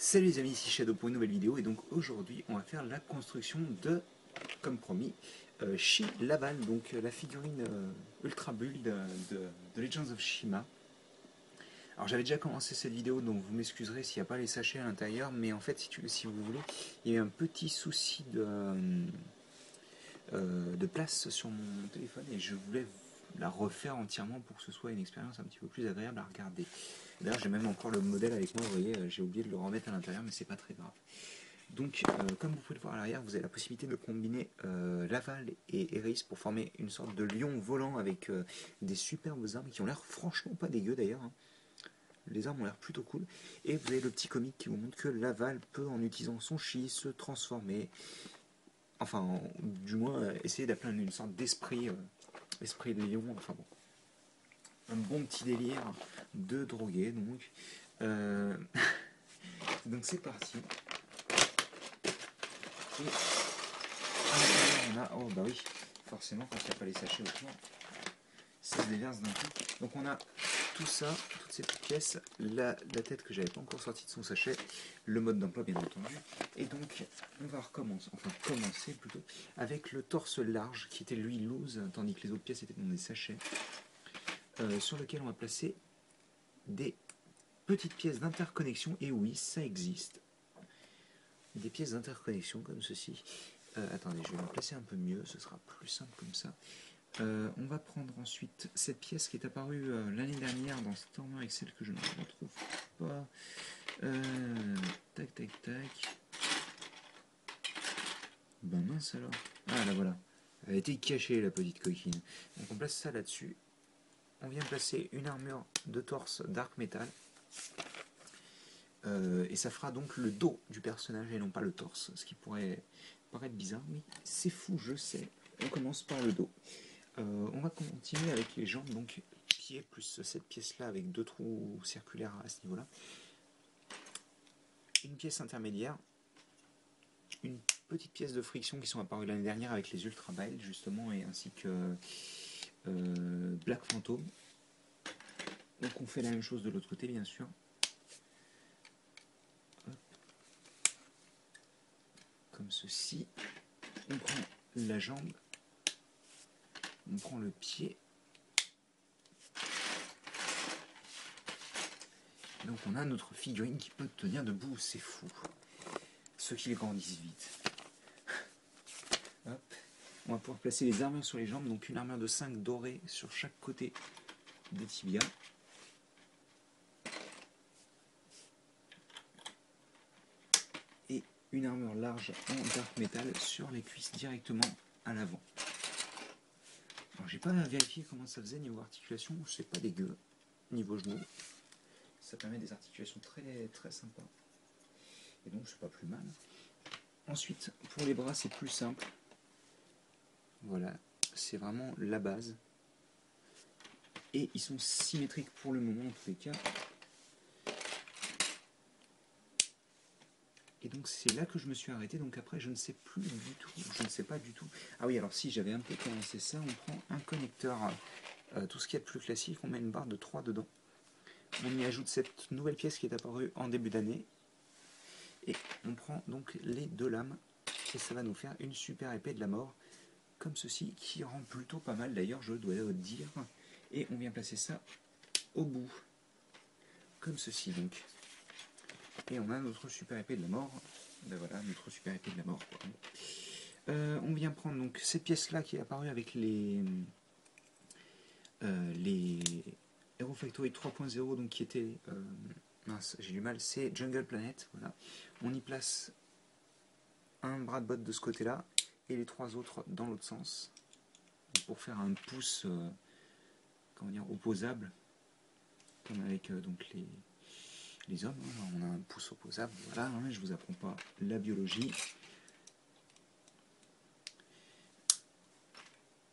Salut les amis, ici Shadow pour une nouvelle vidéo et donc aujourd'hui on va faire la construction de, comme promis, Shi Laval, donc la figurine Ultra Build de Legends of Shima. Alors j'avais déjà commencé cette vidéo donc vous m'excuserez s'il n'y a pas les sachets à l'intérieur, mais en fait si vous voulez, il y a eu un petit souci de place sur mon téléphone et je voulais la refaire entièrement pour que ce soit une expérience un petit peu plus agréable à regarder. D'ailleurs j'ai même encore le modèle avec moi, vous voyez, j'ai oublié de le remettre à l'intérieur mais c'est pas très grave. Donc comme vous pouvez le voir à l'arrière, vous avez la possibilité de combiner Laval et Eris pour former une sorte de lion volant avec des superbes armes qui ont l'air franchement pas dégueu d'ailleurs, hein. Les armes ont l'air plutôt cool. Et vous avez le petit comic qui vous montre que Laval peut, en utilisant son chi, se transformer. Enfin, du moins, essayer d'appeler une sorte d'esprit, esprit de lion. Enfin bon, un bon petit délire de drogué. Donc, donc c'est parti. Et à l'intérieur, on a, oh bah oui, forcément, quand il n'y a pas les sachets autour, ça se déverse d'un coup. Donc on a tout ça, toutes ces petites pièces, la tête que j'avais pas encore sortie de son sachet, le mode d'emploi bien entendu, et donc on va commencer plutôt avec le torse large qui était lui loose, tandis que les autres pièces étaient dans des sachets, sur lequel on va placer des petites pièces d'interconnexion, et oui, ça existe, des pièces d'interconnexion comme ceci. Attendez, je vais me placer un peu mieux, ce sera plus simple comme ça. On va prendre ensuite cette pièce qui est apparue l'année dernière dans Stormer Excel que je ne retrouve pas. Tac, tac, tac. Ben mince alors. Ah là voilà. Elle a été cachée la petite coquine. Donc on place ça là-dessus. On vient placer une armure de torse Dark Metal. Et ça fera donc le dos du personnage et non pas le torse. Ce qui pourrait paraître bizarre, mais c'est fou, je sais. On commence par le dos. On va continuer avec les jambes, donc pieds plus cette pièce là avec deux trous circulaires à ce niveau là. Une pièce intermédiaire, une petite pièce de friction qui sont apparues l'année dernière avec les Ultra Build justement, et ainsi que Black Phantom. Donc on fait la même chose de l'autre côté bien sûr. Hop. Comme ceci. On prend la jambe, on prend le pied. Donc on a notre figurine qui peut tenir debout, c'est fou. Ceux qui les grandissent vite. Hop. On va pouvoir placer les armures sur les jambes, donc une armure de 5 dorée sur chaque côté des tibias. Et une armure large en dark metal sur les cuisses directement à l'avant. Alors j'ai pas vérifié comment ça faisait niveau articulation, c'est pas dégueu. Niveau genou, ça permet des articulations très très sympas. Et donc c'est pas plus mal. Ensuite, pour les bras c'est plus simple. Voilà, c'est vraiment la base. Et ils sont symétriques pour le moment en tous les cas. Et donc c'est là que je me suis arrêté, donc après je ne sais plus du tout, je ne sais pas du tout. Ah oui, alors si j'avais un peu commencé ça, on prend un connecteur, tout ce qui est plus classique, on met une barre de 3 dedans. On y ajoute cette nouvelle pièce qui est apparue en début d'année. Et on prend donc les deux lames, et ça va nous faire une super épée de la mort, comme ceci, qui rend plutôt pas mal d'ailleurs, je dois dire. Et on vient placer ça au bout, comme ceci donc. Et on a notre super épée de la mort. Ben voilà, notre super épée de la mort, quoi. On vient prendre donc cette pièce là qui est apparue avec les Hero Factory 3.0, donc qui était mince, j'ai du mal, c'est Jungle Planet. Voilà, on y place un bras de botte de ce côté là et les trois autres dans l'autre sens pour faire un pouce comment dire, opposable, comme avec donc les hommes, hein. On a un pouce opposable, voilà, hein, je vous apprends pas la biologie.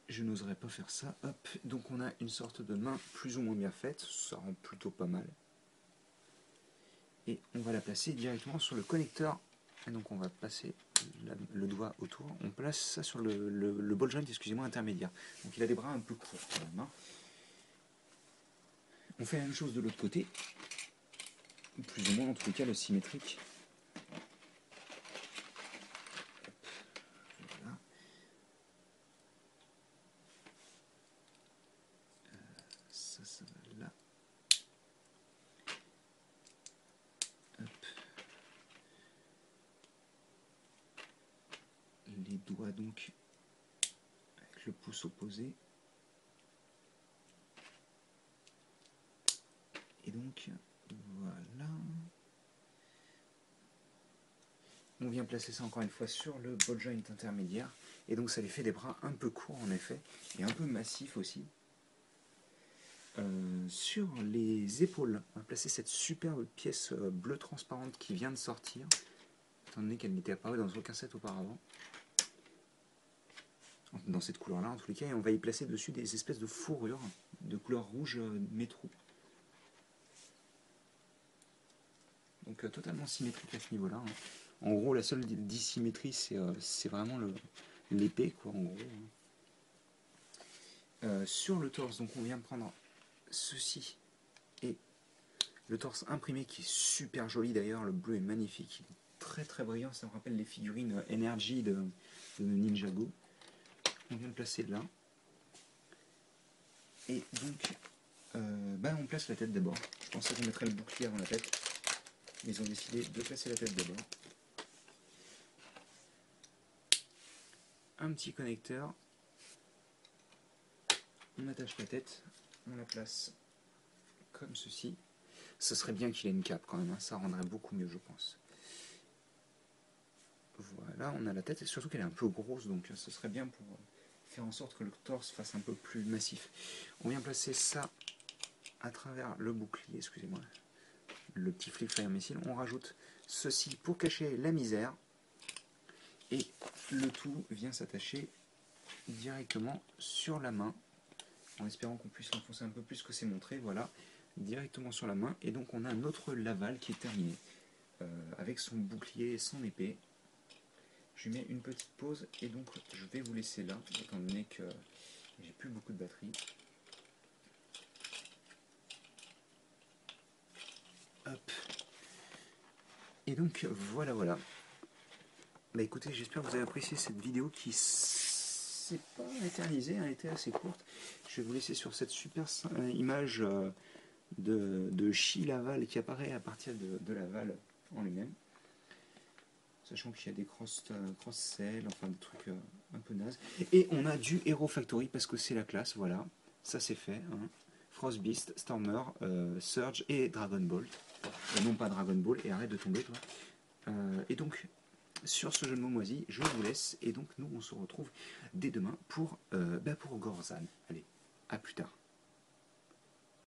Je n'oserais pas faire ça. Hop, donc on a une sorte de main plus ou moins bien faite, ça rend plutôt pas mal. Et on va la placer directement sur le connecteur. Et donc on va passer le doigt autour. On place ça sur le ball joint, excusez-moi, intermédiaire. Donc il a des bras un peu courts quand même, hein. On fait la même chose de l'autre côté. Plus ou moins, en tout cas, le symétrique. doigt donc avec le pouce opposé. Et donc voilà. On vient placer ça encore une fois sur le ball joint intermédiaire. Et donc ça les fait des bras un peu courts en effet. Et un peu massifs aussi. Sur les épaules, on va placer cette superbe pièce bleue transparente qui vient de sortir. Étant donné qu'elle n'était apparue dans aucun set auparavant. Dans cette couleur-là en tous les cas. Et on va y placer dessus des espèces de fourrures de couleur rouge métro. Donc totalement symétrique à ce niveau-là. Hein. En gros, la seule dissymétrie, c'est vraiment l'épée, quoi, en gros. Sur le torse, donc on vient de prendre ceci et le torse imprimé qui est super joli d'ailleurs. Le bleu est magnifique, il est très très brillant. Ça me rappelle les figurines Energy de Ninjago. On vient de placer là. Et donc, on place la tête d'abord. Je pensais qu'on mettrait le bouclier avant la tête. Mais ils ont décidé de placer la tête d'abord. Un petit connecteur. On attache la tête. On la place comme ceci. Ce serait bien qu'il ait une cape quand même. Hein. Ça rendrait beaucoup mieux, je pense. Voilà, on a la tête. Et surtout qu'elle est un peu grosse. Donc ce serait bien pour faire en sorte que le torse fasse un peu plus massif. On vient placer ça à travers le bouclier. Excusez-moi. Le petit flip fire missile. On rajoute ceci pour cacher la misère. Et le tout vient s'attacher directement sur la main, en espérant qu'on puisse l'enfoncer un peu plus que c'est montré, voilà, directement sur la main. Et donc on a notre Laval qui est terminé, avec son bouclier et son épée. Je mets une petite pause et donc je vais vous laisser là, étant donné que j'ai plus beaucoup de batterie. Hop. Et donc voilà. Bah écoutez, j'espère que vous avez apprécié cette vidéo qui s'est pas éternisée, elle était assez courte. Je vais vous laisser sur cette super image de Chi Laval qui apparaît à partir de Laval en lui-même. Sachant qu'il y a des cross-sell, enfin des trucs un peu nazes. Et on a du Hero Factory parce que c'est la classe, voilà. Ça c'est fait. Hein. Frost Beast, Stormer, Surge et Dragon Ball. Et non pas Dragon Ball, et arrête de tomber toi. Et donc, sur ce jeu de mots moisi, je vous laisse. Et donc nous on se retrouve dès demain pour Gorzan. Allez, à plus tard.